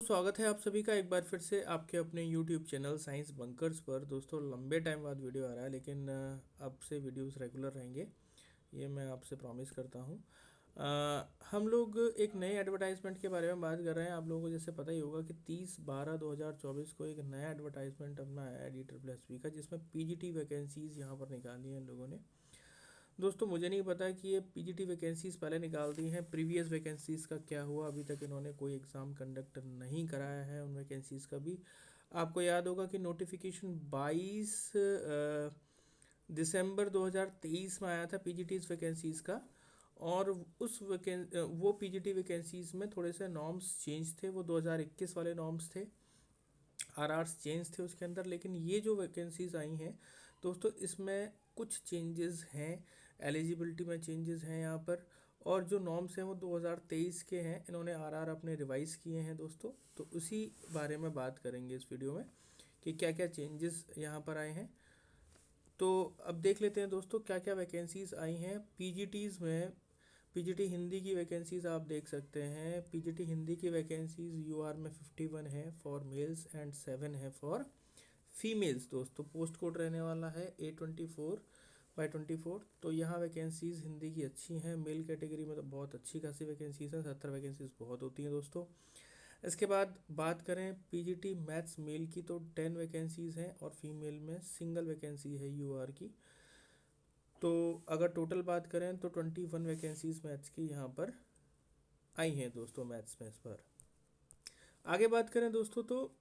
स्वागत है आप सभी का एक बार फिर से आपके अपने YouTube चैनल साइंस बंकर्स पर। दोस्तों लंबे टाइम बाद वीडियो आ रहा है, लेकिन अब से वीडियोस रेगुलर रहेंगे, ये मैं आपसे प्रॉमिस करता हूँ। हम लोग एक नए एडवर्टाइजमेंट के बारे में बात कर रहे हैं। आप लोगों को जैसे पता ही होगा कि 30/12/2024 को एक नया एडवर्टाइजमेंट अपना आया है DSSB का, जिसमें PGT वैकेंसीज़ यहाँ पर निकाली हैं इन लोगों ने। दोस्तों मुझे नहीं पता कि ये PGT वैकेंसीज़ पहले निकाल दी हैं, प्रीवियस वैकेंसीज़ का क्या हुआ। अभी तक इन्होंने कोई एग्ज़ाम कंडक्ट नहीं कराया है उन वैकेंसीज़ का भी। आपको याद होगा कि नोटिफिकेशन 22 दिसंबर 2023 में आया था PGT वैकेंसीज़ का। और वो PGT वैकेंसीज़ में थोड़े से नॉर्म्स चेंज थे, वो 2021 वाले नॉर्म्स थे, RRs चेंज थे उसके अंदर। लेकिन ये जो वैकेंसीज़ आई हैं दोस्तों, इसमें कुछ चेंजेस हैं, एलिजिबिलिटी में चेंजेस हैं यहाँ पर। और जो नॉर्म्स हैं वो 2023 के हैं, इन्होंने RR अपने रिवाइज़ किए हैं दोस्तों। तो उसी बारे में बात करेंगे इस वीडियो में कि क्या क्या चेंजेस यहाँ पर आए हैं। तो अब देख लेते हैं दोस्तों क्या क्या वैकेंसीज़ आई हैं PGTs में। PGT हिंदी की वैकेंसीज़ आप देख सकते हैं। PGT हिंदी की वैकेंसीज़ UR में 51 है फॉर मेल्स एंड 7 है फॉर फीमेल्स। दोस्तों पोस्ट कोड रहने वाला है A24/24। तो यहाँ वैकेंसीज़ हिंदी की अच्छी हैं। मेल कैटेगरी में तो बहुत अच्छी खासी वैकेंसीज़ हैं, 70 वैकेंसीज़ बहुत होती हैं दोस्तों। इसके बाद बात करें PGT मैथ्स मेल की, तो 10 वैकेंसीज़ हैं और फीमेल में सिंगल वैकेंसी है UR की। तो अगर टोटल बात करें तो 21 वैकेंसीज़ मैथ्स की यहाँ पर आई हैं दोस्तों, मैथ्स में इस बार। आगे बात करें दोस्तों तो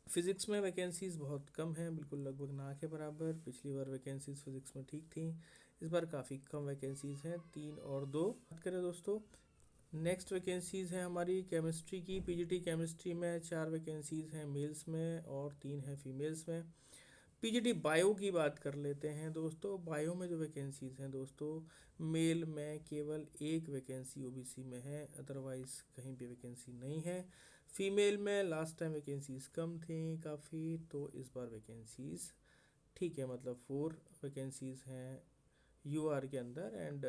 फिज़िक्स में वैकेंसीज़ बहुत कम हैं, बिल्कुल लगभग ना के बराबर। पिछली बार वैकेंसीज़ फिज़िक्स में ठीक थी, इस बार काफ़ी कम वैकेंसीज़ हैं, 3 और 2। बात करें दोस्तों नेक्स्ट वैकेंसीज़ हैं हमारी केमिस्ट्री की। PGT केमिस्ट्री में 4 वैकेंसीज़ हैं मेल्स में और 3 हैं फीमेल्स में। PGT बायो की बात कर लेते हैं दोस्तों। बायो में जो वैकेंसीज़ हैं दोस्तों, मेल में केवल एक वैकेंसी OBC में है, अदरवाइज़ कहीं भी वैकेंसी नहीं है। फीमेल में लास्ट टाइम वैकेंसीज़ कम थी काफ़ी, तो इस बार वैकेंसीज़ ठीक है, मतलब 4 वैकेंसीज़ हैं UR के अंदर एंड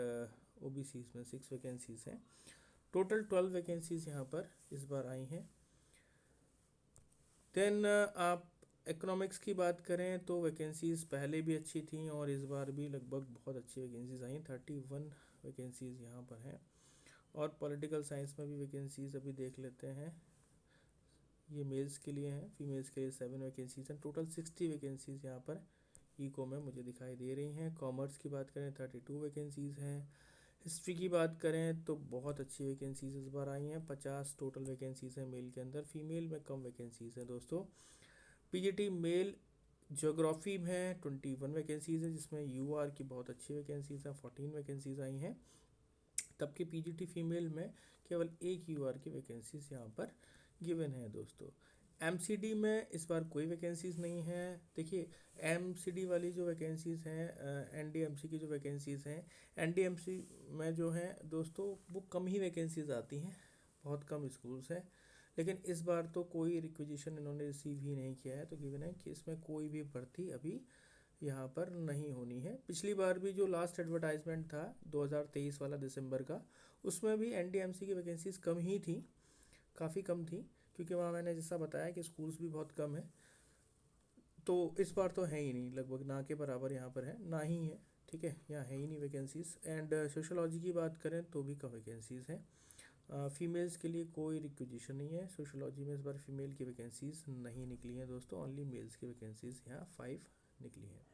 OBC में 6 वैकेंसीज़ हैं। टोटल 12 वैकेंसीज़ यहाँ पर इस बार आई हैं। देन आप इकोनॉमिक्स की बात करें तो वैकेंसीज़ पहले भी अच्छी थी और इस बार भी लगभग बहुत अच्छी वैकेंसीज़ आई हैं, 31 वैकेंसीज़ यहाँ पर हैं। और पॉलिटिकल साइंस में भी वैकेंसीज़ अभी देख लेते हैं। ये मेल्स के लिए हैं, फीमेल्स के लिए 7 वैकेंसीज़ हैं। टोटल 60 वैकेंसीज़ यहाँ पर इको में मुझे दिखाई दे रही हैं। कॉमर्स की बात करें 32 वैकेंसीज़ हैं। हिस्ट्री की बात करें तो बहुत अच्छी वैकेंसीज़ इस बार आई हैं, 50 टोटल वैकेंसीज़ हैं मेल के अंदर। फीमेल में कम वैकेंसीज़ हैं दोस्तों। PGT मेल ज्योग्राफी में 21 वैकेंसीज़ है, जिसमें UR की बहुत अच्छी वैकेंसीज़ हैं, 14 वैकेंसीज़ आई हैं। तब कि PGT फीमेल में केवल एक UR की वैकेंसीज़ यहाँ पर गिवन है दोस्तों। MCD में इस बार कोई वैकेंसीज़ नहीं है। देखिए MCD वाली जो वैकेंसीज़ हैं, NDMC की जो वैकेंसीज़ हैं, NDMC में जो हैं दोस्तों वो कम ही वैकेंसीज़ आती हैं, बहुत कम स्कूल्स हैं। लेकिन इस बार तो कोई रिक्वेजिशन इन्होंने रिसीव ही नहीं किया है, तो गिवन है कि इसमें कोई भी भर्ती अभी यहाँ पर नहीं होनी है। पिछली बार भी जो लास्ट एडवर्टाइजमेंट था 2023 वाला दिसंबर का, उसमें भी NDMC की वैकेंसीज़ कम ही थी, काफ़ी कम थी, क्योंकि वहाँ मैंने जैसा बताया कि स्कूल्स भी बहुत कम है। तो इस बार तो है ही नहीं, लगभग ना के बराबर यहाँ पर है, ना ही है, ठीक है, यहाँ है ही नहीं वैकेंसीज़। एंड सोशोलॉजी की बात करें तो भी कम वैकेंसीज़ हैं। फीमेल्स के लिए कोई रिक्वेजिशन नहीं है सोशोलॉजी में, इस बार फीमेल की वैकेंसीज़ नहीं निकली हैं दोस्तों, ओनली मेल्स की वैकेंसीज़ यहाँ 5 निकली हैं।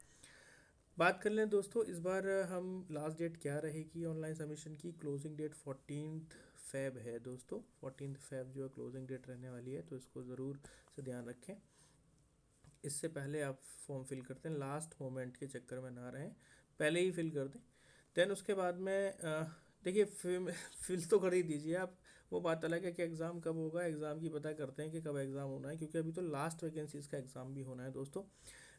बात कर लें दोस्तों इस बार हम लास्ट डेट क्या रहेगी ऑनलाइन सबमिशन की। क्लोजिंग डेट 14 फेब है दोस्तों, 14 फेब जो है क्लोजिंग डेट रहने वाली है, तो इसको ज़रूर से ध्यान रखें। इससे पहले आप फॉर्म फिल करते हैं, लास्ट मोमेंट के चक्कर में ना रहें, पहले ही फिल कर दें। देन उसके बाद में देखिए फिल तो कर ही दीजिए आप। वो बात अलग है कि एग्ज़ाम कब होगा, एग्ज़ाम की पता करते हैं कि कब एग्ज़ाम होना है, क्योंकि अभी तो लास्ट वैकेंसीज़ का एग्ज़ाम भी होना है दोस्तों।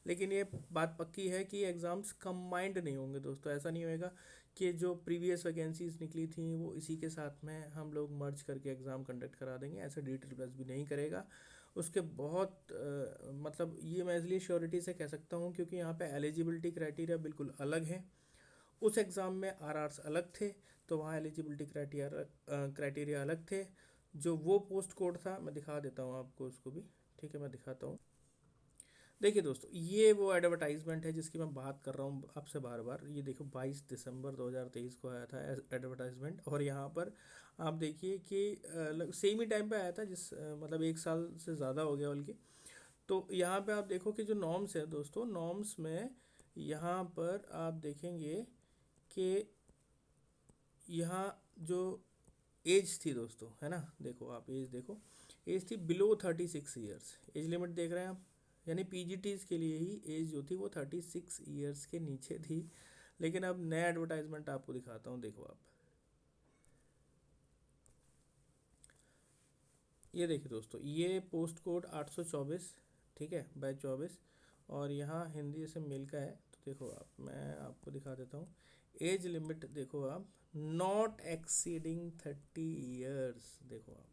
लेकिन ये बात पक्की है कि एग्ज़ाम्स कंबाइंड नहीं होंगे दोस्तों। ऐसा नहीं होएगा कि जो प्रीवियस वैकेंसीज निकली थी वो इसी के साथ में हम लोग मर्ज करके एग्ज़ाम कंडक्ट करा देंगे, ऐसा DSSB भी नहीं करेगा। उसके बहुत मतलब ये मैं इसलिए श्योरिटी से कह सकता हूँ क्योंकि यहाँ पे एलिजिबिलिटी क्राइटेरिया बिल्कुल अलग है। उस एग्ज़ाम में RRs अलग थे, तो वहाँ एलिजिबिलिटी क्राइटेरिया अलग थे। जो वो पोस्ट कोड था, मैं दिखा देता हूँ आपको उसको भी, ठीक है, मैं दिखाता हूँ। देखिए दोस्तों, ये वो एडवर्टाइजमेंट है जिसकी मैं बात कर रहा हूँ आपसे बार बार। ये देखो 22 दिसंबर 2023 को आया था एडवर्टाइजमेंट, और यहाँ पर आप देखिए कि सेम ही टाइम पे आया था, मतलब 1 साल से ज़्यादा हो गया बल्कि। तो यहाँ पे आप देखो कि जो नॉर्म्स है दोस्तों, नॉर्म्स में यहाँ पर आप देखेंगे कि यहाँ जो एज थी दोस्तों, है ना, देखो आप एज देखो, एज थी बिलो 36 ईयर्स। एज लिमिट देख रहे हैं आप, यानी पीजीटीज के लिए ही एज जो थी वो 36 ईयर्स के नीचे थी। लेकिन अब नया एडवर्टाइजमेंट आपको दिखाता हूँ, देखो आप, ये देखिए दोस्तों, ये पोस्ट कोड 824, ठीक है, बाय 24, और यहाँ हिंदी से मेल का है। तो देखो आप, मैं आपको दिखा देता हूँ। एज लिमिट देखो आप, नॉट एक्सीडिंग 30 ईयर्स, देखो आप।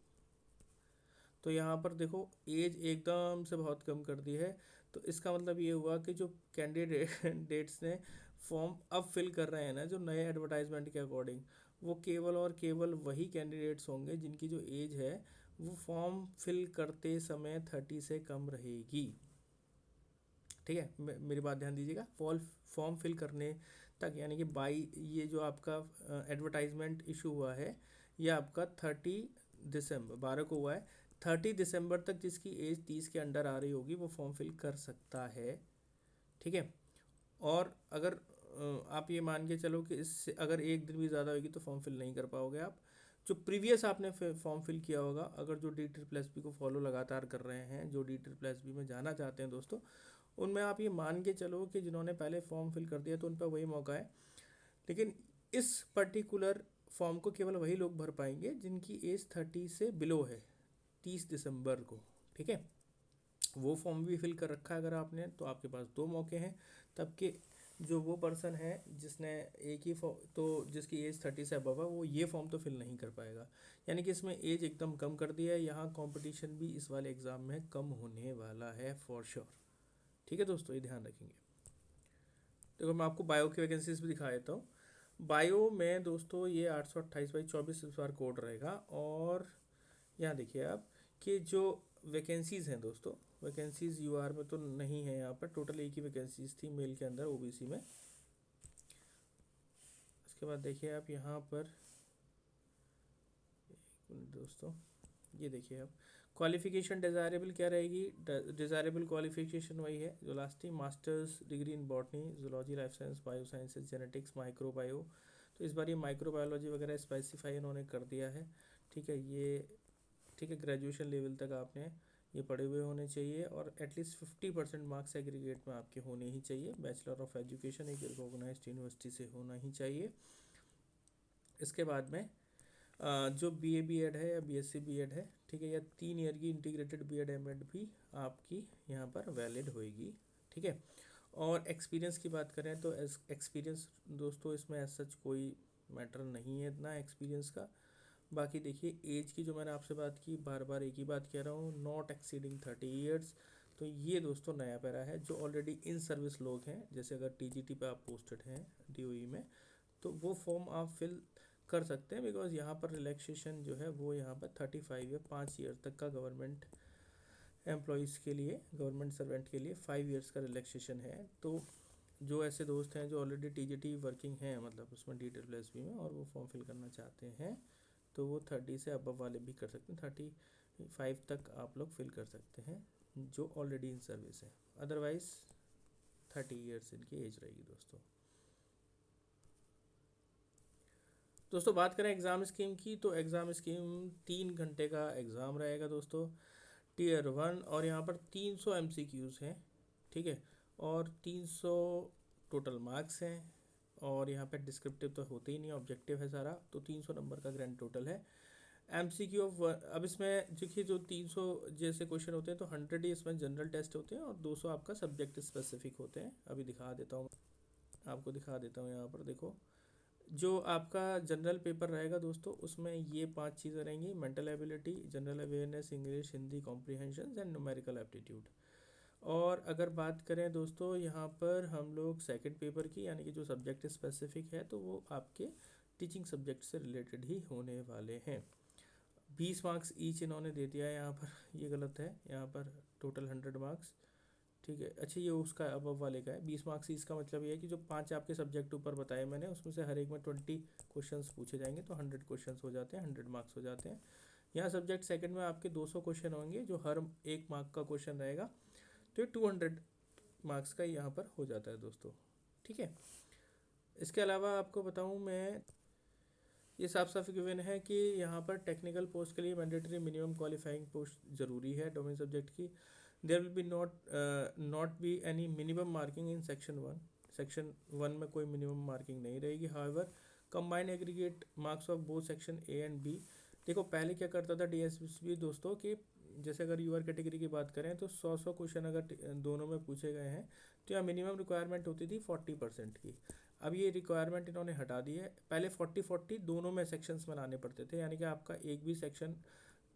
तो यहाँ पर देखो एज एकदम से बहुत कम कर दी है। तो इसका मतलब ये हुआ कि जो कैंडिडेट्स ने फॉर्म अब फिल कर रहे हैं ना, जो नए एडवर्टाइजमेंट के अकॉर्डिंग, वो केवल और केवल वही कैंडिडेट्स होंगे जिनकी जो एज है वो फॉर्म फिल करते समय 30 से कम रहेगी। ठीक है, मेरी बात ध्यान दीजिएगा। फॉर्म फिल करने तक, यानी कि बाई, ये जो आपका एडवर्टाइजमेंट इशू हुआ है, ये आपका 30 दिसंबर 12 को हुआ है। 30 दिसंबर तक जिसकी एज 30 के अंडर आ रही होगी वो फॉर्म फिल कर सकता है, ठीक है। और अगर आप ये मान के चलो कि इससे अगर एक दिन भी ज़्यादा होगी तो फॉर्म फिल नहीं कर पाओगे आप। जो प्रीवियस आपने फॉर्म फिल किया होगा, अगर जो डी ट्रिपल को फॉलो लगातार कर रहे हैं, जो डी ट्रिपल में जाना चाहते हैं दोस्तों, उनमें आप ये मान के चलो कि जिन्होंने पहले फॉर्म फिल कर दिया तो उन पर वही मौका है। लेकिन इस पर्टिकुलर फॉर्म को केवल वही लोग भर पाएंगे जिनकी एज 30 से बिलो है 30 दिसंबर को, ठीक है। वो फॉर्म भी फिल कर रखा है अगर आपने, तो आपके पास दो मौके हैं तब के। जो वो पर्सन है जिसने एक ही फॉर्म, तो जिसकी एज 30 से अबव है, वो ये फॉर्म तो फिल नहीं कर पाएगा। यानी कि इसमें एज एकदम कम कर दिया है। यहाँ कंपटीशन भी इस वाले एग्ज़ाम में कम होने वाला है फॉर श्योर, ठीक है दोस्तों, ये ध्यान रखेंगे। देखो मैं आपको बायो की वैकेंसीज भी दिखा देता हूँ। बायो में दोस्तों ये 828/24 इस बार कोड रहेगा। और यहाँ देखिए आप कि जो वैकेंसीज़ हैं दोस्तों, वैकेंसीज़ यूआर में तो नहीं है, यहाँ पर टोटल एक ही वैकेंसीज थी मेल के अंदर ओबीसी में। इसके बाद देखिए आप यहाँ पर, एक मिनट दोस्तों, ये देखिए आप, क्वालिफिकेशन डिज़ायरेबल क्या रहेगी। डिज़ायरेबल क्वालिफिकेशन वही है जो लास्ट थी, masters degree in botany, zoology, life science, bio sciences, genetics, microbio. तो इस बार ये माइक्रोबायोलॉजी वगैरह स्पेसिफाई इन्होंने कर दिया है, ठीक है। ये ठीक है, ग्रेजुएशन लेवल तक आपने ये पढ़े हुए होने चाहिए, और एटलीस्ट 50% मार्क्स एग्रीगेट में आपके होने ही चाहिए। बैचलर ऑफ एजुकेशन एक रिकॉग्नाइज्ड यूनिवर्सिटी से होना ही चाहिए। इसके बाद में जो बीए बीएड है या बीएससी बीएड है, ठीक है, या 3 ईयर की इंटीग्रेटेड बीएड एमएड भी आपकी यहाँ पर वैलिड होएगी, ठीक है। और एक्सपीरियंस की बात करें तो एक्सपीरियंस दोस्तों इसमें एज सच कोई मैटर नहीं है इतना एक्सपीरियंस का। बाकी देखिए एज की जो मैंने आपसे बात की, बार बार एक ही बात कह रहा हूँ, नॉट एक्सीडिंग 30 ईयर्स। तो ये दोस्तों नया पैरा है। जो ऑलरेडी इन सर्विस लोग हैं, जैसे अगर टीजीटी पे आप पोस्टेड हैं डीओई में, तो वो फॉर्म आप फिल कर सकते हैं, बिकॉज यहाँ पर रिलैक्सेशन जो है वो यहाँ पर 35 या 5 ईयर तक का गवर्नमेंट एम्प्लॉयज़ के लिए, गवर्नमेंट सर्वेंट के लिए 5 ईयर्स का रिलैक्सेशन है। तो जो ऐसे दोस्त हैं जो ऑलरेडी टीजीटी वर्किंग हैं, मतलब उसमें डी में, और वो फॉर्म फिल करना चाहते हैं, तो वो 30 से अबव वाले भी कर सकते हैं। 35 तक आप लोग फिल कर सकते हैं जो ऑलरेडी इन सर्विस है। अदरवाइज 30 ईयर्स इनकी एज रहेगी दोस्तों। दोस्तों बात करें एग्ज़ाम स्कीम की, तो एग्ज़ाम स्कीम 3 घंटे का एग्ज़ाम रहेगा दोस्तों, टीयर 1। और यहाँ पर 300 MCQs हैं, ठीक है, और 300 टोटल मार्क्स हैं। और यहाँ पे डिस्क्रिप्टिव तो होते ही नहीं, ऑब्जेक्टिव है सारा। तो 300 नंबर का ग्रैंड टोटल है। MCQ ऑफ, अब इसमें देखिए जो 300 जैसे क्वेश्चन होते हैं, तो 100 ही इसमें जनरल टेस्ट होते हैं और 200 आपका सब्जेक्ट स्पेसिफिक होते हैं। अभी दिखा देता हूँ, आपको दिखा देता हूँ। यहाँ पर देखो, जो आपका जनरल पेपर रहेगा दोस्तों, उसमें ये 5 चीज़ें रहेंगी: mental ability, general awareness, English, Hindi comprehension and numerical aptitude. और अगर बात करें दोस्तों यहाँ पर हम लोग सेकंड पेपर की, यानी कि जो सब्जेक्ट स्पेसिफिक है, तो वो आपके टीचिंग सब्जेक्ट से रिलेटेड ही होने वाले हैं। 20 मार्क्स ईच इन्होंने दे दिया है यहाँ पर, ये गलत है, यहाँ पर टोटल 100 मार्क्स, ठीक है। अच्छा ये उसका अबव वाले का है, 20 मार्क्स इसका मतलब ये है कि जो 5 आपके सब्जेक्ट ऊपर बताए मैंने उसमें से हर एक में 20 क्वेश्चंस पूछे जाएंगे, तो 100 क्वेश्चंस हो जाते हैं, 100 मार्क्स हो जाते हैं। यहाँ सब्जेक्ट सेकंड में आपके 200 क्वेश्चन होंगे जो हर 1 मार्क का क्वेश्चन रहेगा, तो ये 200 मार्क्स का यहाँ पर हो जाता है दोस्तों, ठीक है। इसके अलावा आपको बताऊँ मैं, ये साफ साफ गिवन है कि यहाँ पर टेक्निकल पोस्ट के लिए मैंडेटरी मिनिमम क्वालिफाइंग पोस्ट ज़रूरी है डोमेन सब्जेक्ट की। There will be not be any minimum marking in section one में कोई मिनिमम मार्किंग नहीं रहेगी। However combined aggregate marks of both section A and B. देखो पहले क्या करता था डीएसबी दोस्तों कि जैसे अगर यूआर कैटेगरी की बात करें तो 100 क्वेश्चन अगर दोनों में पूछे गए हैं तो यहाँ मिनिमम रिक्वायरमेंट होती थी 40% की। अब ये रिक्वायरमेंट इन्होंने हटा दी है। पहले 40-40 दोनों में सेक्शंस बनाने पड़ते थे, यानी कि आपका एक भी सेक्शन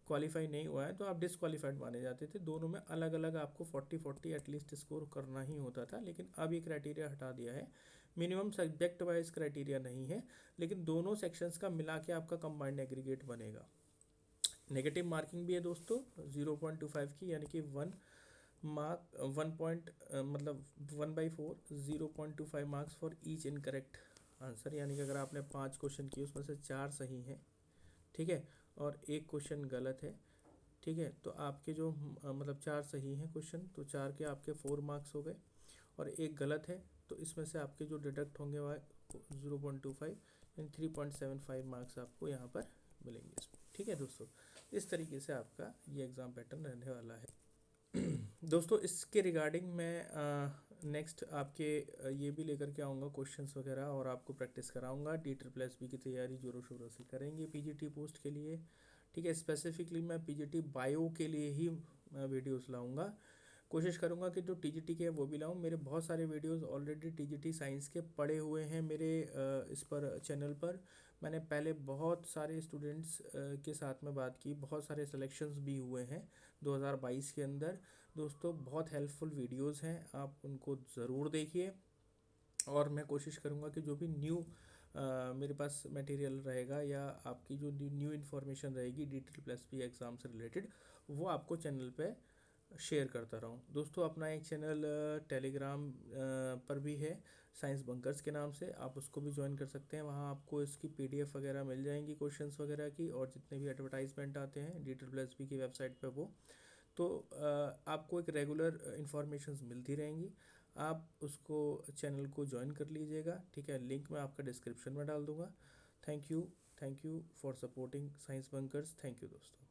क्वालिफाई नहीं हुआ है तो आप डिसक्वालीफाइड माने जाते थे। दोनों में अलग अलग आपको 40-40 एटलीस्ट स्कोर करना ही होता था, लेकिन अब ये क्राइटेरिया हटा दिया है। मिनिमम सब्जेक्ट वाइज क्राइटेरिया नहीं है, लेकिन दोनों सेक्शंस का मिला के आपका कंबाइंड एग्रीगेट बनेगा। नेगेटिव मार्किंग भी है दोस्तों 0.25 की, यानी कि 1/4 0.25 marks for each incorrect answer, यानी कि अगर आपने 5 क्वेश्चन किए उसमें से 4 सही हैं, ठीक है, और एक क्वेश्चन गलत है, ठीक है, तो आपके जो 4 सही हैं क्वेश्चन, तो 4 के आपके 4 मार्क्स हो गए, और एक गलत है तो इसमें से आपके जो डिडक्ट होंगे वह 0.25 यानी 3.75 मार्क्स आपको यहाँ पर मिलेंगे इसमें, ठीक है दोस्तों। इस तरीके से आपका ये एग्ज़ाम पैटर्न रहने वाला है। दोस्तों इसके रिगार्डिंग मैं नेक्स्ट आपके ये भी लेकर के आऊँगा क्वेश्चंस वगैरह, और आपको प्रैक्टिस कराऊँगा। DSSB की तैयारी जोरों शोरों से करेंगे पीजीटी पोस्ट के लिए, ठीक है। स्पेसिफिकली मैं पीजीटी बायो के लिए ही वीडियोस लाऊंगा, कोशिश करूँगा कि जो टीजीटी के है वो भी लाऊँ। मेरे बहुत सारे वीडियोस ऑलरेडी टीजीटी साइंस के पड़े हुए हैं मेरे इस पर चैनल पर। मैंने पहले बहुत सारे स्टूडेंट्स के साथ में बात की, बहुत सारे सिलेक्शंस भी हुए हैं 2022 के अंदर। दोस्तों बहुत हेल्पफुल वीडियोस हैं, आप उनको ज़रूर देखिए, और मैं कोशिश करूँगा कि जो भी न्यू मेरे पास मटेरियल रहेगा या आपकी जो न्यू इन्फॉर्मेशन रहेगी DSSB एग्ज़ाम से रिलेटेड, वो आपको चैनल पे शेयर करता रहूँ। दोस्तों अपना एक चैनल टेलीग्राम पर भी है साइंस बंकर्स के नाम से, आप उसको भी ज्वाइन कर सकते हैं। वहाँ आपको इसकी PDF वगैरह मिल जाएंगी क्वेश्चंस वगैरह की, और जितने भी एडवर्टाइजमेंट आते हैं DSSB की वेबसाइट पे वो, तो आपको एक रेगुलर इन्फॉर्मेशंस मिलती रहेंगी। आप उसको चैनल को ज्वाइन कर लीजिएगा, ठीक है। लिंक मैं आपका डिस्क्रिप्शन में डाल दूँगा। Thank you for supporting science bunkers. Thank you दोस्तों।